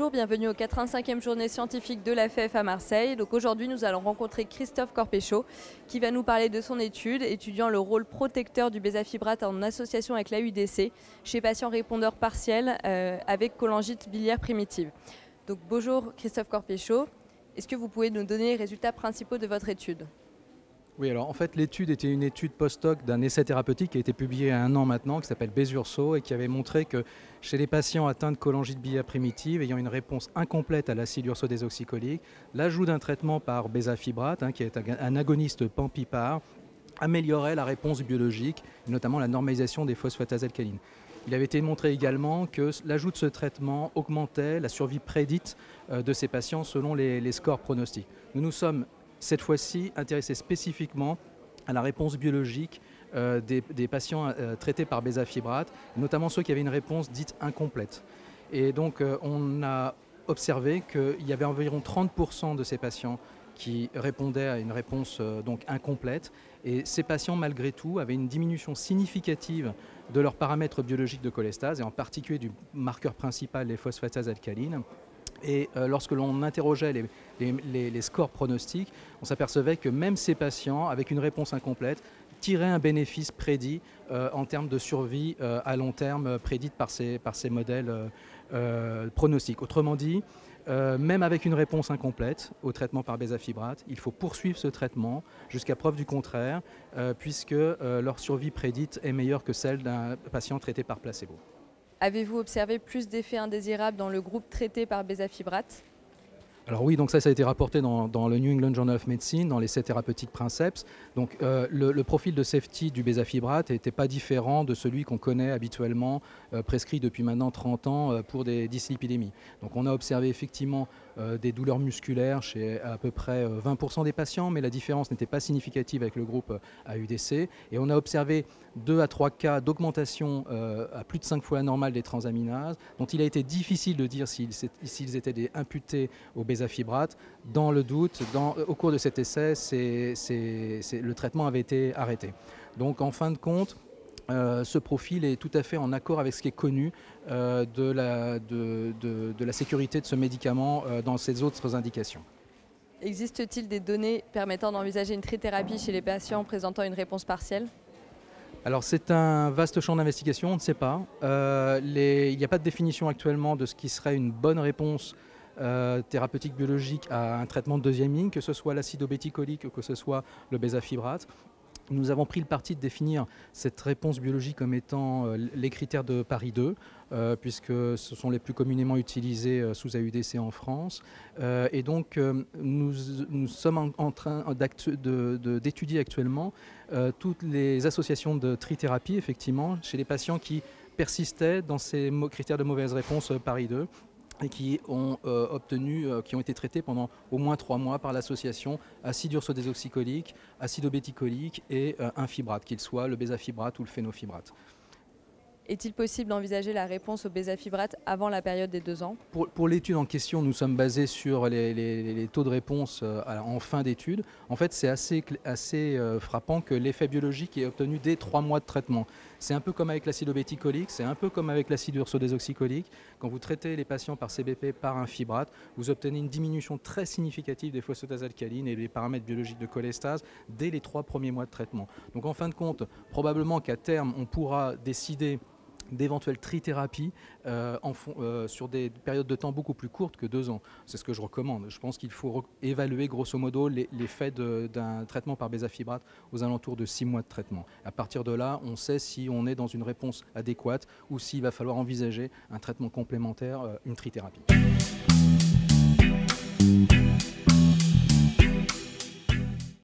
Bonjour, bienvenue aux 85e journée scientifique de l'AFF à Marseille. Donc aujourd'hui, nous allons rencontrer Christophe Corpéchaud qui va nous parler de son étude étudiant le rôle protecteur du bézafibrate en association avec l'AUDC chez patients répondeurs partiels avec cholangite biliaire primitive. Donc bonjour Christophe Corpéchaud, est-ce que vous pouvez nous donner les résultats principaux de votre étude ? Oui, alors en fait l'étude était une étude post-hoc d'un essai thérapeutique qui a été publié il y a 1 an maintenant, qui s'appelle Besurso et qui avait montré que chez les patients atteints de cholangite biliaire primitive ayant une réponse incomplète à l'acide urso-désoxycholique, l'ajout d'un traitement par bézafibrate, qui est un agoniste pan-PPAR, améliorait la réponse biologique, notamment la normalisation des phosphatases alcalines. Il avait été montré également que l'ajout de ce traitement augmentait la survie prédite de ces patients selon les scores pronostiques. Nous nous sommes cette fois-ci intéressés spécifiquement à la réponse biologique des patients traités par bézafibrate, notamment ceux qui avaient une réponse dite incomplète. Et donc on a observé qu'il y avait environ 30% de ces patients qui répondaient à une réponse donc incomplète. Et ces patients, malgré tout, avaient une diminution significative de leurs paramètres biologiques de cholestase, et en particulier du marqueur principal, les phosphatases alcalines. Et lorsque l'on interrogeait les scores pronostiques, on s'apercevait que même ces patients, avec une réponse incomplète, tiraient un bénéfice prédit en termes de survie à long terme prédite par ces modèles pronostiques. Autrement dit, même avec une réponse incomplète au traitement par bézafibrate, il faut poursuivre ce traitement jusqu'à preuve du contraire, puisque leur survie prédite est meilleure que celle d'un patient traité par placebo. Avez-vous observé plus d'effets indésirables dans le groupe traité par bézafibrate ? Alors oui, donc ça a été rapporté dans le New England Journal of Medicine, dans l'essai thérapeutique Princeps. Donc le profil de safety du bézafibrate n'était pas différent de celui qu'on connaît habituellement, prescrit depuis maintenant 30 ans pour des dyslipidémies. Donc on a observé effectivement des douleurs musculaires chez à peu près 20% des patients, mais la différence n'était pas significative avec le groupe AUDC. Et on a observé 2 à 3 cas d'augmentation à plus de 5 fois la normale des transaminases, dont il a été difficile de dire s'ils étaient imputés au bézafibrate. Dans le doute, au cours de cet essai, le traitement avait été arrêté. Donc en fin de compte, ce profil est tout à fait en accord avec ce qui est connu de la sécurité de ce médicament dans ses autres indications. Existe-t-il des données permettant d'envisager une trithérapie chez les patients présentant une réponse partielle ? Alors c'est un vaste champ d'investigation, on ne sait pas. Il n'y a pas de définition actuellement de ce qui serait une bonne réponse thérapeutique biologique à un traitement de deuxième ligne, que ce soit l'acide obéticolique ou que ce soit le bézafibrate. Nous avons pris le parti de définir cette réponse biologique comme étant les critères de Paris 2, puisque ce sont les plus communément utilisés sous AUDC en France. Et donc nous sommes en train d'étudier actuellement toutes les associations de trithérapie, effectivement, chez les patients qui persistaient dans ces critères de mauvaise réponse Paris 2. Et qui ont été traités pendant au moins 3 mois par l'association acide urso-désoxycholique, acide obéticolique et un fibrate, qu'il soit le bézafibrate ou le phénofibrate. Est-il possible d'envisager la réponse au bézafibrate avant la période des 2 ans ? Pour l'étude en question, nous sommes basés sur les taux de réponse en fin d'étude. En fait, c'est assez frappant que l'effet biologique est obtenu dès 3 mois de traitement. C'est un peu comme avec l'acide obéticolique, c'est un peu comme avec l'acide urso-désoxycholique. Quand vous traitez les patients par CBP par un fibrate, vous obtenez une diminution très significative des phosphatases alcalines et des paramètres biologiques de cholestase dès les 3 premiers mois de traitement. Donc en fin de compte, probablement qu'à terme, on pourra décider d'éventuelles trithérapies sur des périodes de temps beaucoup plus courtes que 2 ans. C'est ce que je recommande. Je pense qu'il faut évaluer grosso modo l'effet d'un traitement par bézafibrate aux alentours de 6 mois de traitement. À partir de là, on sait si on est dans une réponse adéquate ou s'il va falloir envisager un traitement complémentaire, une trithérapie.